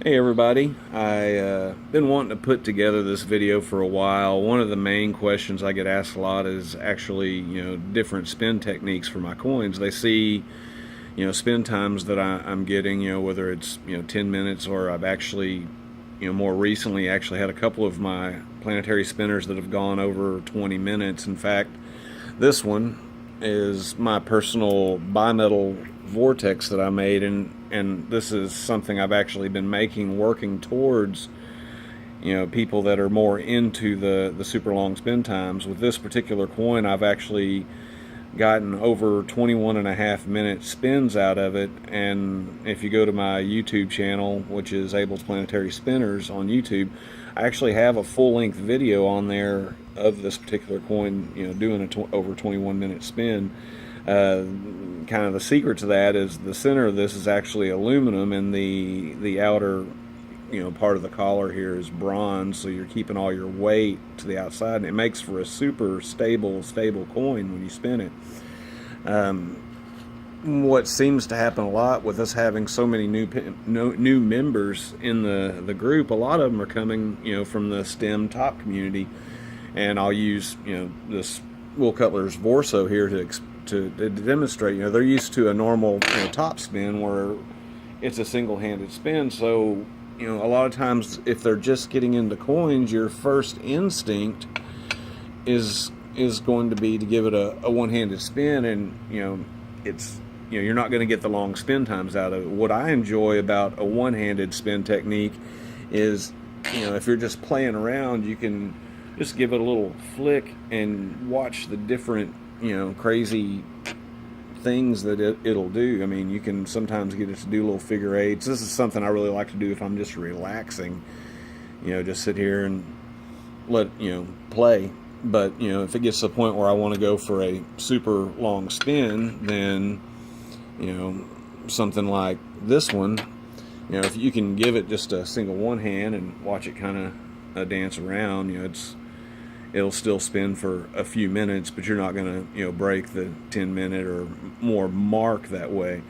Hey everybody, I've been wanting to put together this video for a while. One of the main questions I get asked a lot is actually, different spin techniques for my coins. They see, spin times that I'm getting, whether it's, 10 minutes or I've actually, more recently actually had a couple of my planetary spinners that have gone over 20 minutes. In fact, this one is my personal bimetal vortex that I made, and this is something I've actually been making, working towards people that are more into the super long spin times. With this particular coin, I've actually gotten over 21.5 minute spins out of it. And if you go to my YouTube channel, which is Abel's Planetary Spinners on YouTube, I actually have a full-length video on there of this particular coin, doing over 21 minute spin. Kind of the secret to that is the center of this is actually aluminum, and the outer part of the collar here is bronze, so you're keeping all your weight to the outside, and it makes for a super stable coin when you spin it. What seems to happen a lot with us having so many new members in the group, a lot of them are coming from the stem top community, and I'll use this Will Cutler's Vorso here to demonstrate. They're used to a normal top spin where it's a single-handed spin, so a lot of times if they're just getting into coins, your first instinct is going to be to give it a one-handed spin, and it's you're not going to get the long spin times out of it. What I enjoy about a one-handed spin technique is if you're just playing around, you can just give it a little flick and watch the different crazy things that it'll do. I mean, you can sometimes get it to do little figure eights. This is something I really like to do if I'm just relaxing, just sit here and let play. But if it gets to the point where I want to go for a super long spin, then something like this one, if you can give it just a single one hand and watch it kind of dance around, it'll still spin for a few minutes, but you're not going to break the 10-minute or more mark that way.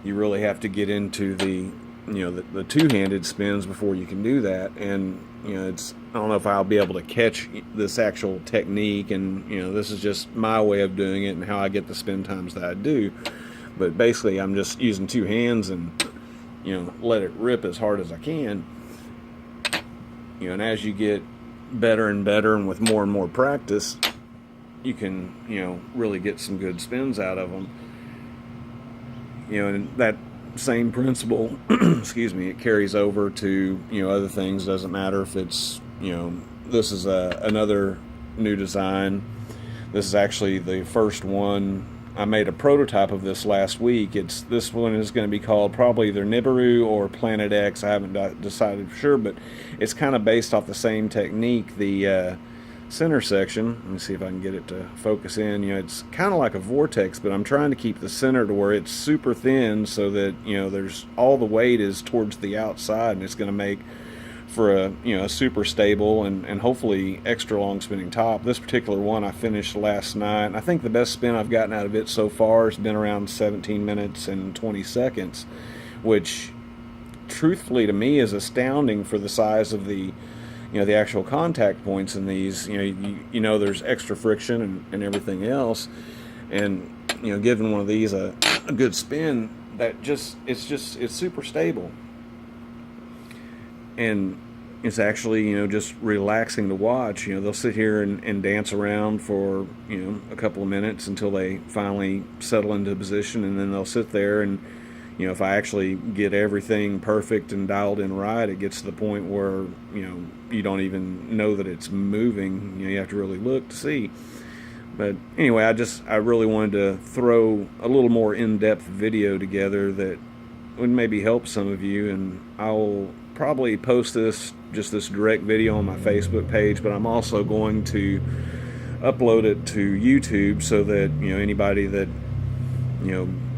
You really have to get into the the two-handed spins before you can do that. And I don't know if I'll be able to catch this actual technique, and this is just my way of doing it and how I get the spin times that I do. But basically I'm just using two hands and let it rip as hard as I can. And as you get better and better, and with more and more practice, you can really get some good spins out of them. And that same principle excuse me, it carries over to other things. Doesn't matter if it's this is another new design. This is actually the first one. I made a prototype of this last week. This one is going to be called probably either Nibiru or Planet X. I haven't decided for sure, but it's kind of based off the same technique. The center section, let me see if I can get it to focus in. It's kind of like a vortex, but I'm trying to keep the center to where it's super thin, so that there's all the weight is towards the outside, and it's going to make for a super stable and hopefully extra long spinning top. This particular one I finished last night, and I think the best spin I've gotten out of it so far has been around 17 minutes and 20 seconds, which truthfully to me is astounding for the size of the the actual contact points in these. There's extra friction and everything else, and giving one of these a good spin, it's super stable. And it's actually just relaxing to watch. They'll sit here and dance around for a couple of minutes until they finally settle into position, and then they'll sit there, and if I actually get everything perfect and dialed in right, it gets to the point where you don't even know that it's moving. You have to really look to see. But anyway, I really wanted to throw a little more in-depth video together that would maybe help some of you, and I'll probably post this direct video on my Facebook page, but I'm also going to upload it to YouTube so that anybody that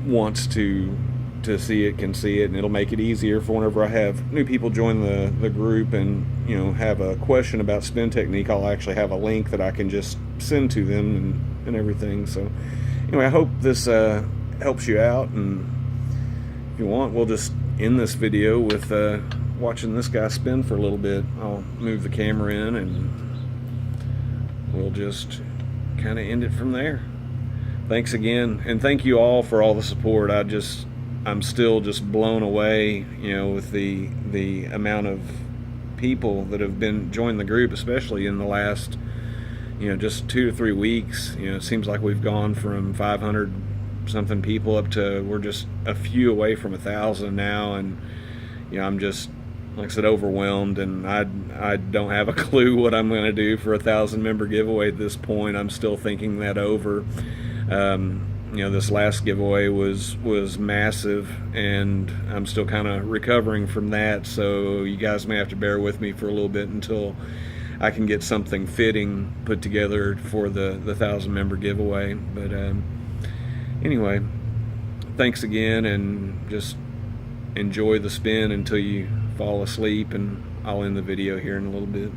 wants to see it can see it, and it'll make it easier for whenever I have new people join the group and have a question about spin technique. I'll actually have a link that I can just send to them and everything. So anyway, I hope this helps you out, and if you want, we'll just end this video with watching this guy spin for a little bit. I'll move the camera in and we'll just kind of end it from there. Thanks again, and thank you all for all the support. I'm still just blown away, with the amount of people that have been joined the group, especially in the last, just 2 to 3 weeks. It seems like we've gone from 500 something people up to, we're just a few away from 1,000 now, and I'm just, like I said, overwhelmed, and I don't have a clue what I'm going to do for 1,000 member giveaway at this point. I'm still thinking that over. This last giveaway was massive, and I'm still kind of recovering from that, so you guys may have to bear with me for a little bit until I can get something fitting put together for the 1,000 member giveaway. But anyway, thanks again, and just enjoy the spin until you fall asleep, and I'll end the video here in a little bit.